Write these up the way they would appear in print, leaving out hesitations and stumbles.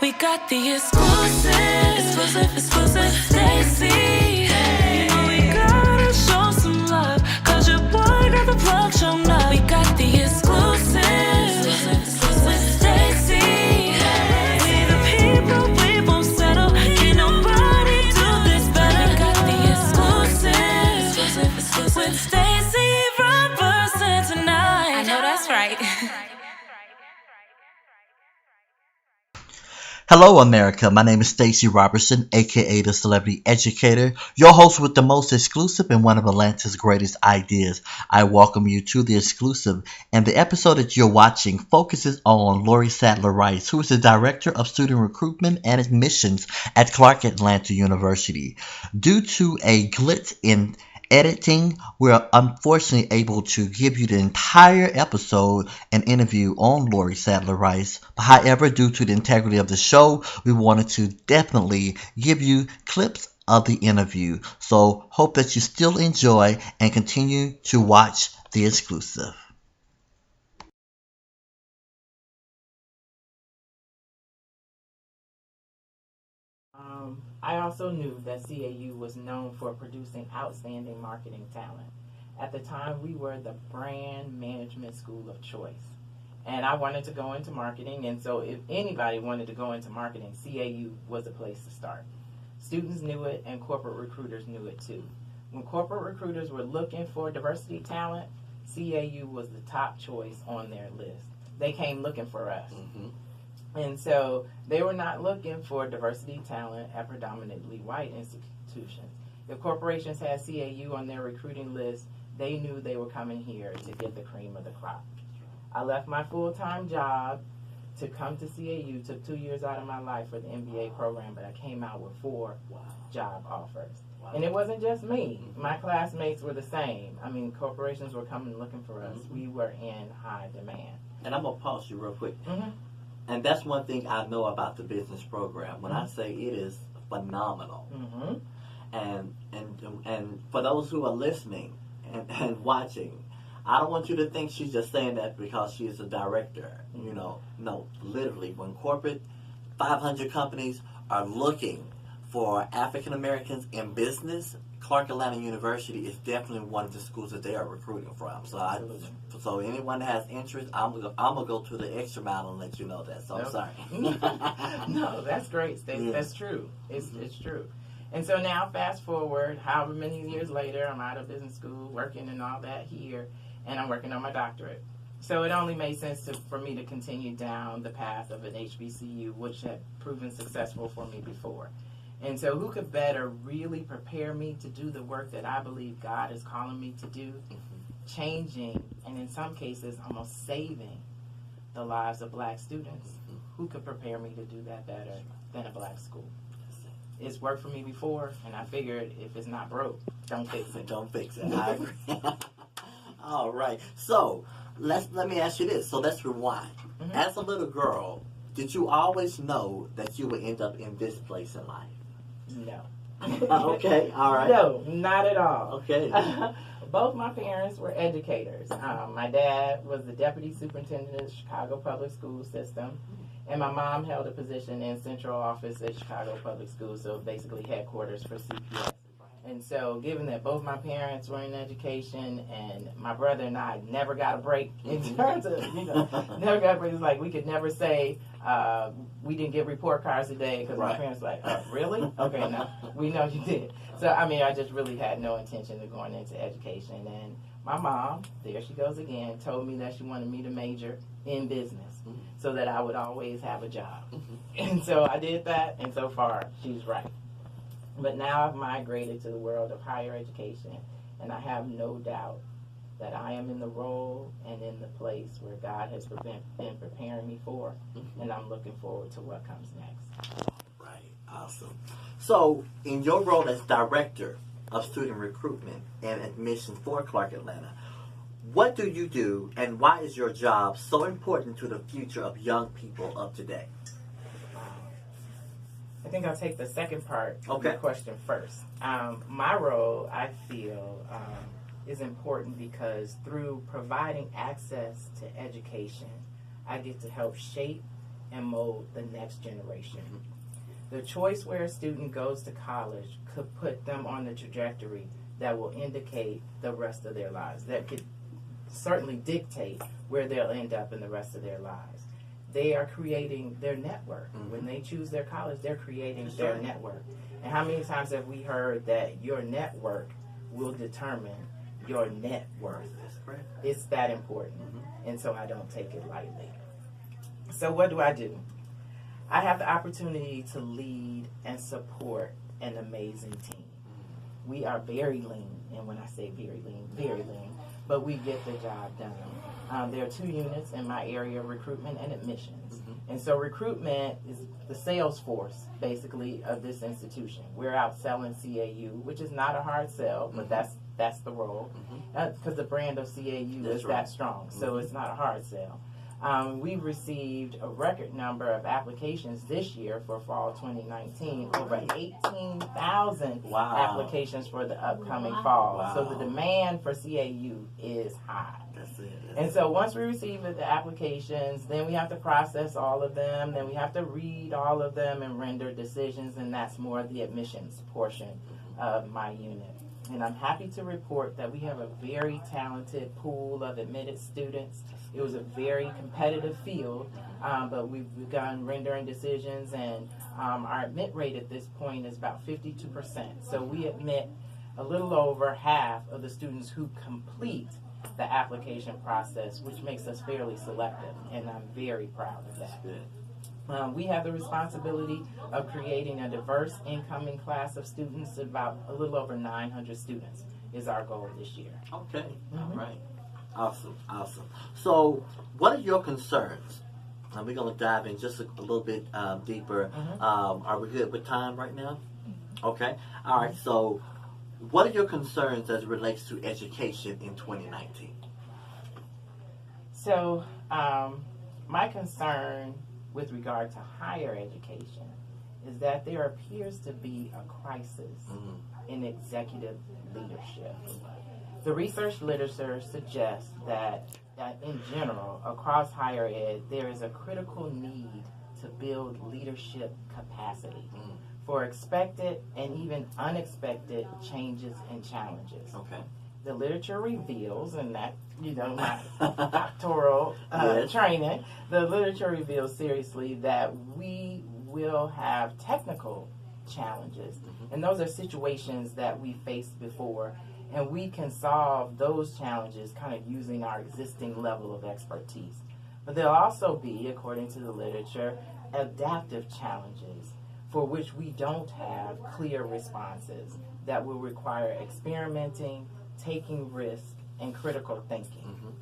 We got the exclusive Stacy. We gotta show some love, cause your boy got the plug shown up. We got the exclusive Stacy. We the people, we won't settle. Can't nobody do this better. We got the exclusive with Stacy Roberson tonight. I know that's right. Hello, America. My name is Stacey Roberson, aka the Celebrity Educator, your host with the most exclusive and one of Atlanta's greatest ideas. I welcome you to the exclusive, and the episode that you're watching focuses on Lorri Rice, who is the Director of Student Recruitment and Admissions at Clark Atlanta University. Due to a glitch in editing, we're unfortunately able to give you the entire episode and interview on Lorri Rice. However, due to the integrity of the show, we wanted to definitely give you clips of the interview. So hope that you still enjoy and continue to watch the exclusive. I also knew that CAU was known for producing outstanding marketing talent. At the time, we were the brand management school of choice. And I wanted to go into marketing, and so if anybody wanted to go into marketing, CAU was a place to start. Students knew it, and corporate recruiters knew it too. When corporate recruiters were looking for diversity talent, CAU was the top choice on their list. They came looking for us. Mm-hmm. And so they were not looking for diversity talent at predominantly white institutions. If corporations had CAU on their recruiting list, they knew they were coming here to get the cream of the crop. I left my full-time job to come to CAU, took 2 years out of my life for the MBA program, but I came out with 4 job offers. And it wasn't just me. My classmates were the same. I mean, corporations were coming looking for us. We were in high demand. And I'm going to pause you real quick. Mm-hmm. And that's one thing I know about the business program. When I say it is phenomenal. And for those who are listening and watching, I don't want you to think she's just saying that because she is a director. You know, no, literally, when corporate 500 companies are looking for African Americans in business, Clark Atlanta University is definitely one of the schools that they are recruiting from. So anyone that has interest, I'm gonna go to the extra mile and let you know that. So I'm sorry. No, that's great, Stacey. Yeah. That's true. It's true. And so now, fast forward, however many years later, I'm out of business school, working and all that here, and I'm working on my doctorate. So it only made sense for me to continue down the path of an HBCU, which had proven successful for me before. And so who could better really prepare me to do the work that I believe God is calling me to do, changing, and in some cases almost saving the lives of black students? Who could prepare me to do that better than a black school? It's worked for me before, and I figured if it's not broke, don't fix it. Don't fix it. I agree. All right. So let me ask you this. So let's rewind. As a little girl, did you always know that you would end up in this place in life? No. Okay, all right. No, not at all. Okay. Both my parents were educators. My dad was the deputy superintendent of the Chicago Public School System, and my mom held a position in central office at Chicago Public Schools, so basically headquarters for CPS. And so, given that both my parents were in education, and my brother and I never got a break in terms of, never got a break. It's like we could never say we didn't get report cards today because my parents were like, oh, really? Okay, no, we know you did. So, I mean, I just really had no intention of going into education. And my mom, there she goes again, told me that she wanted me to major in business so that I would always have a job. And so I did that, and so far, she's right. But now I've migrated to the world of higher education, and I have no doubt that I am in the role and in the place where God has been preparing me for, and I'm looking forward to what comes next. Right. Awesome. So, in your role as Director of Student Recruitment and Admissions for Clark Atlanta, what do you do, and why is your job so important to the future of young people of today? I think I'll take the second part of the question first. My role, I feel, is important because through providing access to education, I get to help shape and mold the next generation. The choice where a student goes to college could put them on the trajectory that will indicate the rest of their lives, that could certainly dictate where they'll end up in the rest of their lives. They are creating their network. When they choose their college, they're creating their network. And how many times have we heard that your network will determine your net worth? That's correct. It's that important. And so I don't take it lightly. So what do? I have the opportunity to lead and support an amazing team. We are very lean, and when I say very lean, but we get the job done. There are 2 units in my area, recruitment and admissions. And so recruitment is the sales force, basically, of this institution. We're out selling CAU, which is not a hard sell, but that's the role, because the brand of CAU is that strong, so it's not a hard sell. We've received a record number of applications this year for fall 2019, over 18,000 applications for the upcoming fall. So the demand for CAU is high. That's it. And so once we receive the applications, then we have to process all of them, then we have to read all of them and render decisions, and that's more the admissions portion of my unit. And I'm happy to report that we have a very talented pool of admitted students. It was a very competitive field, but we've begun rendering decisions, and our admit rate at this point is about 52%. So we admit a little over half of the students who complete the application process, which makes us fairly selective, and I'm very proud of that. We have the responsibility of creating a diverse incoming class of students. About a little over 900 students is our goal this year. Okay, all right. Awesome. So, what are your concerns? We're going to dive in just a little bit deeper. Are we good with time right now? Okay. All right. So, what are your concerns as it relates to education in 2019? So, my concern with regard to higher education is that there appears to be a crisis in executive leadership. The research literature suggests that in general, across higher ed, there is a critical need to build leadership capacity for expected and even unexpected changes and challenges. Okay. The literature reveals, and that, my doctoral training, the literature reveals seriously that we will have technical challenges. And those are situations that we faced before, and we can solve those challenges kind of using our existing level of expertise. But there'll also be, according to the literature, adaptive challenges for which we don't have clear responses that will require experimenting, taking risk, and critical thinking.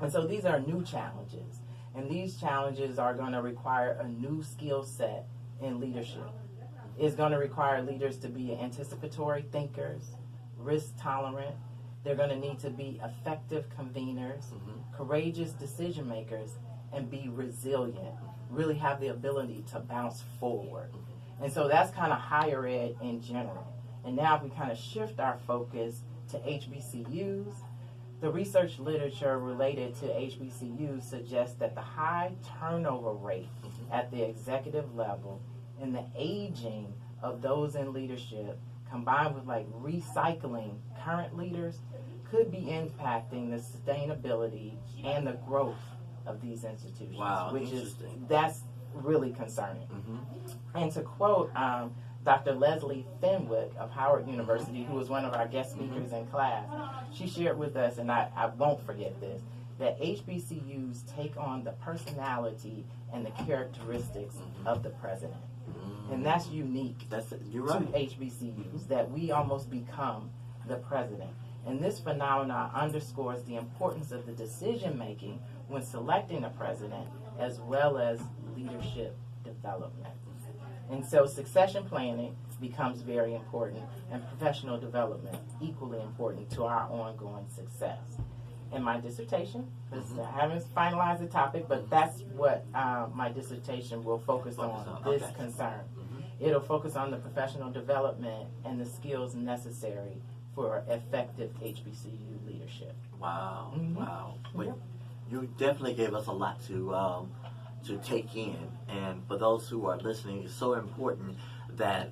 And so these are new challenges, and these challenges are going to require a new skill set in leadership. It's going to require leaders to be anticipatory thinkers, risk tolerant. They're going to need to be effective conveners, courageous decision makers, and be resilient, really have the ability to bounce forward. And so that's kind of higher ed in general. And now if we kind of shift our focus to HBCUs, the research literature related to HBCUs suggests that the high turnover rate at the executive level and the aging of those in leadership, combined with recycling current leaders, could be impacting the sustainability and the growth of these institutions. Wow, that's really concerning. And to quote Dr. Leslie Fenwick of Howard University, who was one of our guest speakers in class, she shared with us, and I won't forget this, that HBCUs take on the personality and the characteristics of the president. And that's unique to HBCUs, that we almost become the president. And this phenomenon underscores the importance of the decision making when selecting a president, as well as leadership development. And so succession planning becomes very important, and professional development equally important to our ongoing success. In my dissertation, I haven't finalized the topic, but that's what my dissertation will focus on, this concern. It'll focus on the professional development and the skills necessary for effective HBCU leadership. Wow, wow. Well, you definitely gave us a lot to to take in. And for those who are listening, it's so important that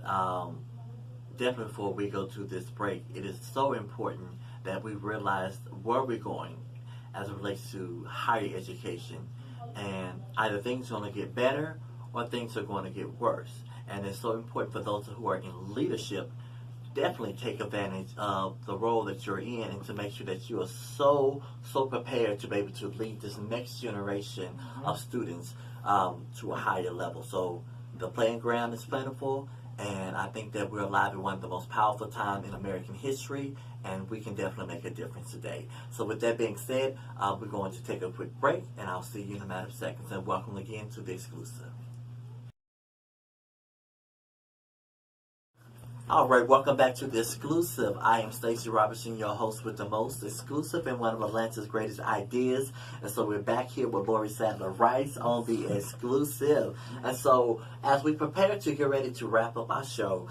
definitely before we go to this break, it is so important that we realize where we're going as it relates to higher education. And either things are going to get better or things are going to get worse. And it's so important for those who are in leadership, definitely take advantage of the role that you're in and to make sure that you are so prepared to be able to lead this next generation of students to a higher level. So the playing ground is plentiful, and I think that we're alive in one of the most powerful times in American history, and we can definitely make a difference today. So with that being said, we're going to take a quick break, and I'll see you in a matter of seconds. And welcome again to the exclusive. All right, welcome back to the exclusive. I am Songwriter Roberson, your host with the most exclusive and one of Atlanta's greatest ideas. And so we're back here with Lorri Rice on the exclusive. And so as we prepare to get ready to wrap up our show,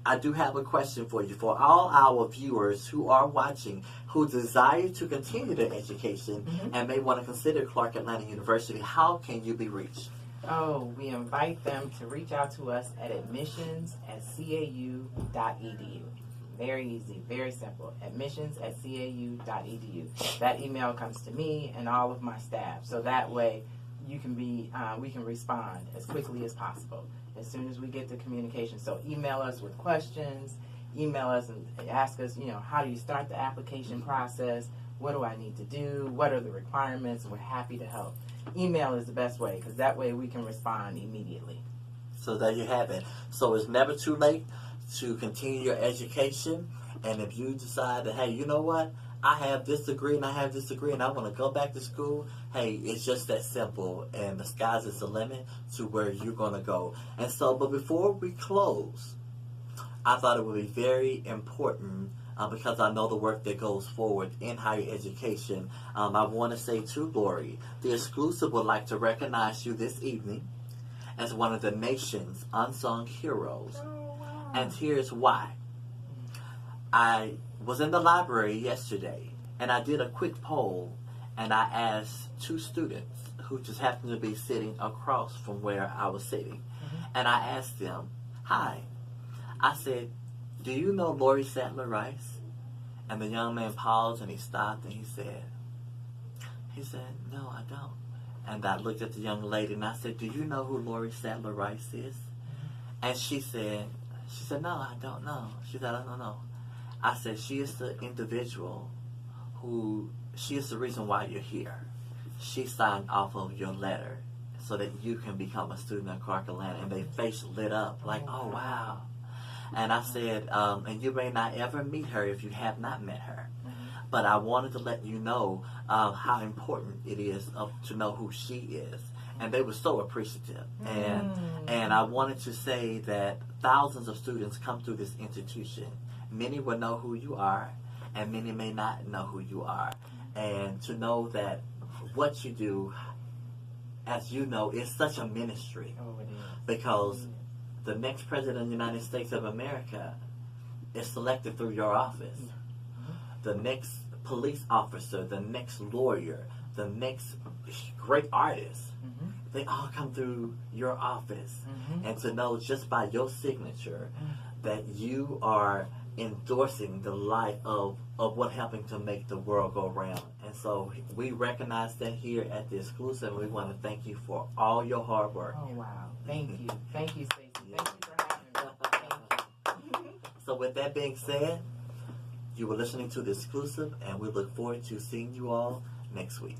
I do have a question for you. For all our viewers who are watching, who desire to continue their education and may want to consider Clark Atlanta University, how can you be reached? Oh, we invite them to reach out to us at admissions@cau.edu. Very easy, very simple. Admissions@cau.edu. That email comes to me and all of my staff, so that way you can be, we can respond as quickly as possible as soon as we get the communication. So email us with questions, email us and ask us, how do you start the application process? What do I need to do? What are the requirements? We're happy to help. Email is the best way because that way we can respond immediately. So there you have it. So it's never too late to continue your education. And if you decide that, hey, you know what? I have this degree and I have this degree and I want to go back to school, hey, it's just that simple. And the sky's is the limit to where you're going to go. And so, but before we close, I thought it would be very important because I know the work that goes forward in higher education. I want to say to Lorri, the exclusive would like to recognize you this evening as one of the nation's unsung heroes. Oh, wow. And here's why. I was in the library yesterday and I did a quick poll and I asked two students who just happened to be sitting across from where I was sitting. And I asked them, hi, I said, do you know Lorri Rice? And the young man paused and he stopped and he said, no, I don't. And I looked at the young lady and I said, do you know who Lorri Rice is? And she said, no, I don't know. She said, I don't know. I said, she is the individual she is the reason why you're here. She signed off of your letter so that you can become a student at Clark Atlanta. And their face lit up like, oh, wow. And I said, and you may not ever meet her if you have not met her. But I wanted to let you know how important it is to know who she is. And they were so appreciative. And I wanted to say that thousands of students come through this institution. Many will know who you are, and many may not know who you are. And to know that what you do, as you know, is such a ministry. Oh, it is. Because the next president of the United States of America is selected through your office. The next police officer, the next lawyer, the next great artist, they all come through your office. And to know just by your signature that you are endorsing the life of what happened to make the world go round. And so we recognize that here at the exclusive. We want to thank you for all your hard work. Oh, wow. Thank you. Thank you, Stacey. Thank you for having me. Thank you. So with that being said, you were listening to the exclusive, and we look forward to seeing you all next week.